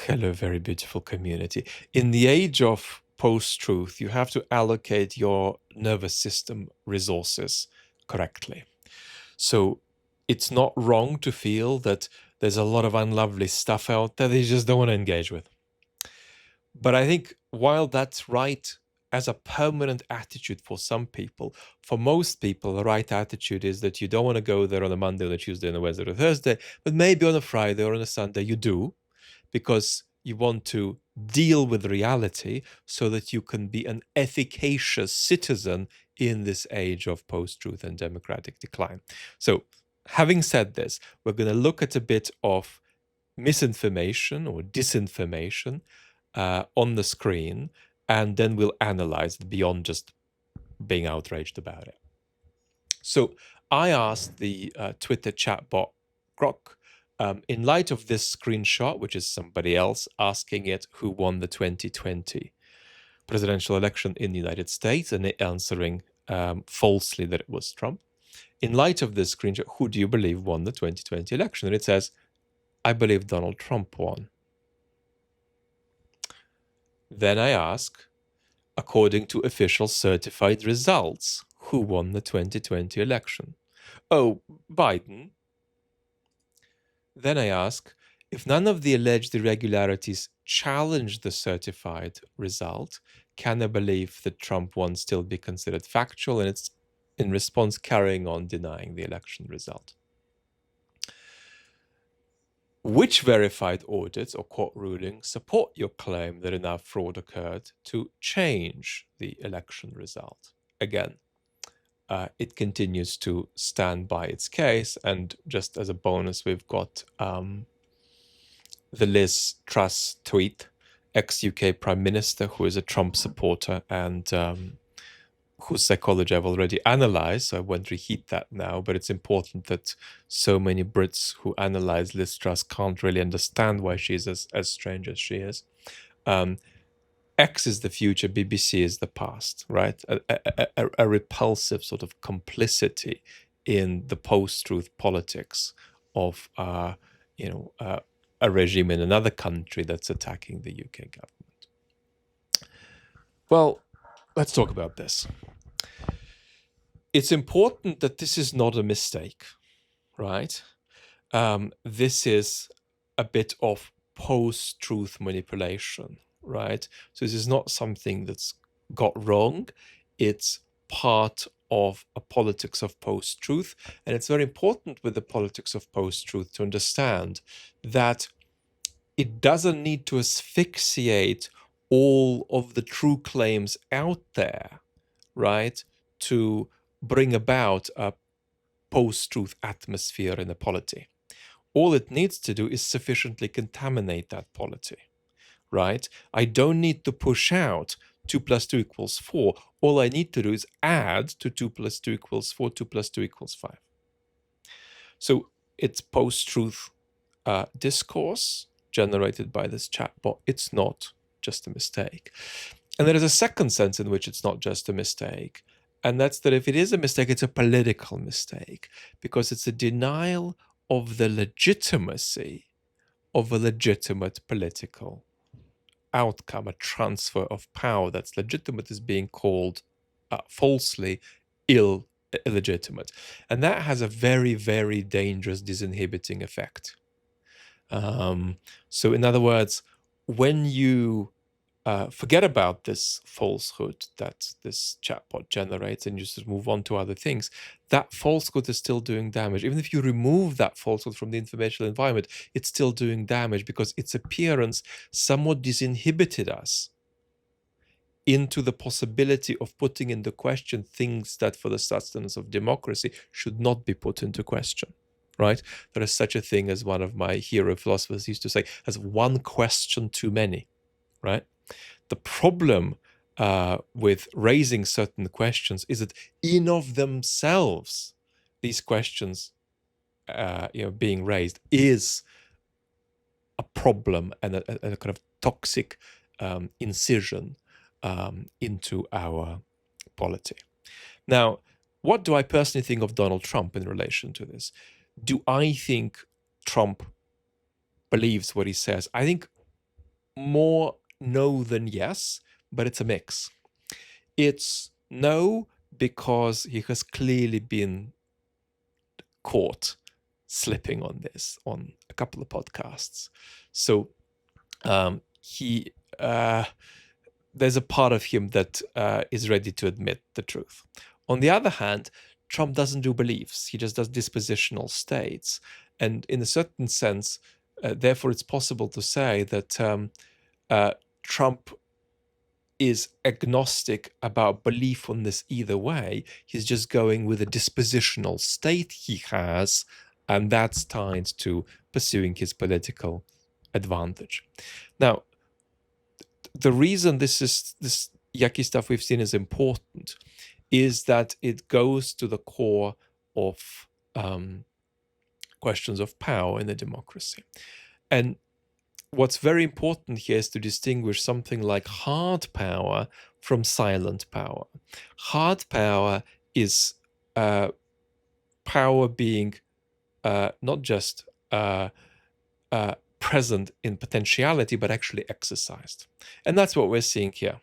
Hello, very beautiful community. In the age of post-truth, you have to allocate your nervous system resources correctly. So it's not wrong to feel that there's a lot of unlovely stuff out there that you just don't want to engage with. But I think while that's right as a permanent attitude for some people, for most people, the right attitude is that you don't want to go there on a Monday, on a Tuesday, on a Wednesday, or a Thursday, but maybe on a Friday or on a Sunday you do, because you want to deal with reality so that you can be an efficacious citizen in this age of post-truth and democratic decline. So having said this, we're going to look at a bit of misinformation or disinformation on the screen, and then we'll analyze it beyond just being outraged about it. So I asked the Twitter chatbot Grok, in light of this screenshot, which is somebody else asking it who won the 2020 presidential election in the United States, and it answering falsely that it was Trump. In light of this screenshot, who do you believe won the 2020 election? And it says, I believe Donald Trump won. Then I ask, according to official certified results, who won the 2020 election? Oh, Biden. Then I ask, if none of the alleged irregularities challenge the certified result, can I believe that Trump won still be considered factual? And it's in response carrying on denying the election result. Which verified audits or court rulings support your claim that enough fraud occurred to change the election result? Again, it continues to stand by its case. And just as a bonus, we've got the Liz Truss tweet, ex-UK Prime Minister, who is a Trump supporter and whose psychology I've already analyzed, so I won't reheat that now, but it's important that so many Brits who analyze Liz Truss can't really understand why she's as strange as she is. X is the future, BBC is the past, right? A repulsive sort of complicity in the post-truth politics of, a regime in another country that's attacking the UK government. Well, let's talk about this. It's important that this is not a mistake, right? This is a bit of post-truth manipulation, right? So this is not something that's got wrong. It's part of a politics of post-truth. And it's very important with the politics of post-truth to understand that it doesn't need to asphyxiate all of the true claims out there, right, to bring about a post-truth atmosphere in a polity. All it needs to do is sufficiently contaminate that polity, right? I don't need to push out 2 + 2 = 4. All I need to do is add to 2 + 2 = 4, 2 + 2 = 5. So it's post-truth discourse generated by this chatbot. It's not just a mistake. And there is a second sense in which it's not just a mistake. And that's that if it is a mistake, it's a political mistake, because it's a denial of the legitimacy of a legitimate political outcome. A transfer of power that's legitimate is being called falsely illegitimate. And that has a very, very dangerous disinhibiting effect. So in other words, when you forget about this falsehood that this chatbot generates and you just move on to other things, that falsehood is still doing damage. Even if you remove that falsehood from the informational environment, it's still doing damage because its appearance somewhat disinhibited us into the possibility of putting into question things that for the sustenance of democracy should not be put into question. Right? There is such a thing, as one of my hero philosophers used to say, as one question too many, right? The problem with raising certain questions is that in of themselves, these questions being raised is a problem and a kind of toxic incision into our polity. Now, what do I personally think of Donald Trump in relation to this? Do I think Trump believes what he says? I think more no than yes, but it's a mix. It's no because he has clearly been caught slipping on this on a couple of podcasts. So he there's a part of him that is ready to admit the truth. On the other hand, Trump doesn't do beliefs; he just does dispositional states, and in a certain sense, therefore, it's possible to say that Trump is agnostic about belief on this either way. He's just going with a dispositional state he has, and that's tied to pursuing his political advantage. Now, the reason this yucky stuff we've seen is important is that it goes to the core of questions of power in a democracy. And what's very important here is to distinguish something like hard power from silent power. Hard power is power being not just present in potentiality, but actually exercised. And that's what we're seeing here.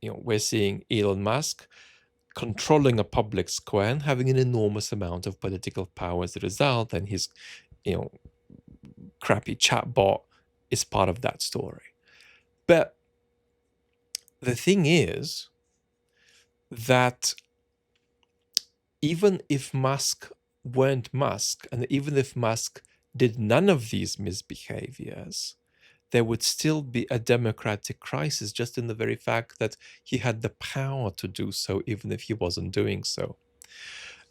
We're seeing Elon Musk controlling a public square and having an enormous amount of political power as a result, and his crappy chatbot is part of that story. But the thing is that even if Musk weren't Musk, and even if Musk did none of these misbehaviors, there would still be a democratic crisis just in the very fact that he had the power to do so, even if he wasn't doing so.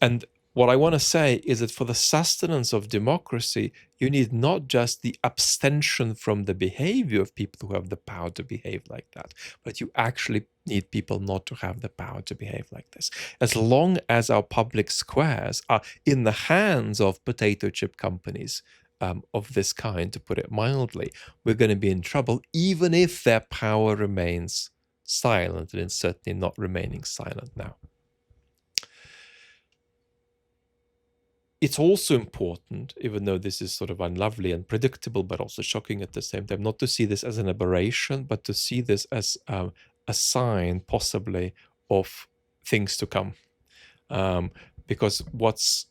And what I want to say is that for the sustenance of democracy, you need not just the abstention from the behavior of people who have the power to behave like that, but you actually need people not to have the power to behave like this. As long as our public squares are in the hands of potato chip companies of this kind, to put it mildly, we're going to be in trouble, even if their power remains silent, and it's certainly not remaining silent now. It's also important, even though this is sort of unlovely and predictable, but also shocking at the same time, not to see this as an aberration, but to see this as a sign, possibly, of things to come. Because what's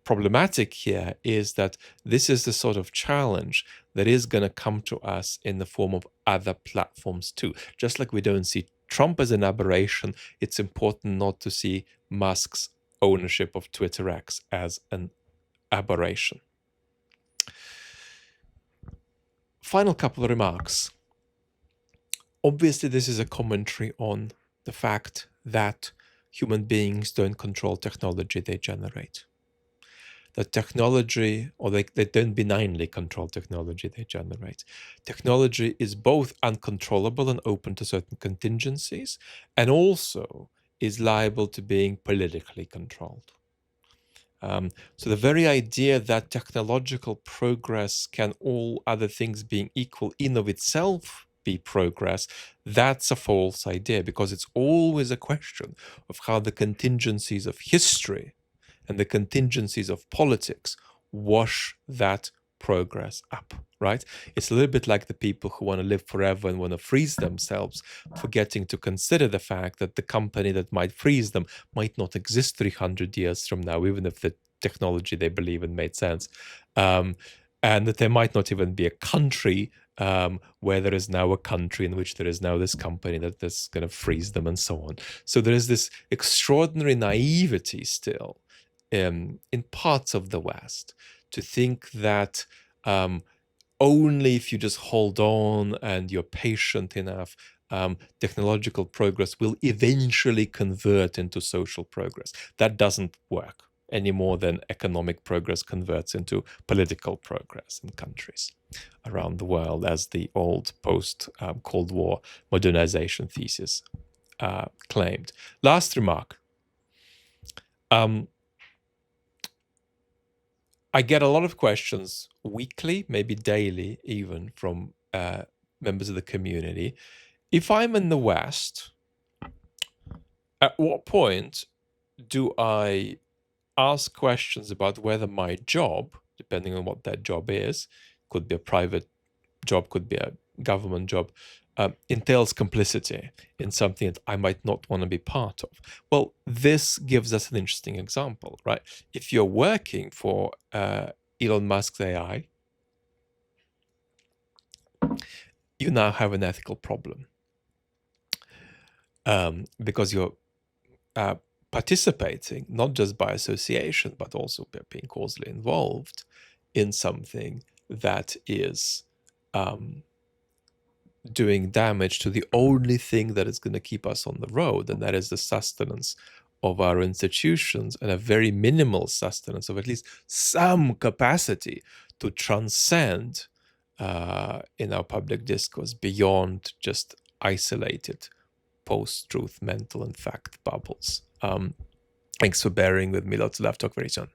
problematic here is that this is the sort of challenge that is going to come to us in the form of other platforms too. Just like we don't see Trump as an aberration, it's important not to see Musk's ownership of Twitter X as an aberration. Final couple of remarks. Obviously, this is a commentary on the fact that human beings don't control technology they generate. That technology, or they don't benignly control technology they generate. Technology is both uncontrollable and open to certain contingencies, and also is liable to being politically controlled. So the very idea that technological progress can, all other things being equal, in of itself be progress, that's a false idea, because it's always a question of how the contingencies of history and the contingencies of politics wash that progress up, right? It's a little bit like the people who want to live forever and want to freeze themselves, forgetting to consider the fact that the company that might freeze them might not exist 300 years from now, even if the technology they believe in made sense. And that there might not even be a country where there is now a country in which there is now this company that is going to freeze them, and so on. So there is this extraordinary naivety still in parts of the West to think that only if you just hold on and you're patient enough, technological progress will eventually convert into social progress. That doesn't work any more than economic progress converts into political progress in countries around the world, as the old post-Cold War modernization thesis claimed. Last remark. I get a lot of questions weekly, maybe daily even, from members of the community. If I'm in the West, at what point do I ask questions about whether my job, depending on what that job is, could be a private job, could be a government job, entails complicity in something that I might not want to be part of. Well, this gives us an interesting example, right? If you're working for Elon Musk's AI, you now have an ethical problem, because you're participating, not just by association, but also by being causally involved in something that is doing damage to the only thing that is going to keep us on the road, and that is the sustenance of our institutions, and a very minimal sustenance of at least some capacity to transcend in our public discourse beyond just isolated post-truth mental and fact bubbles. Thanks for bearing with me. Lots of love. Talk very soon.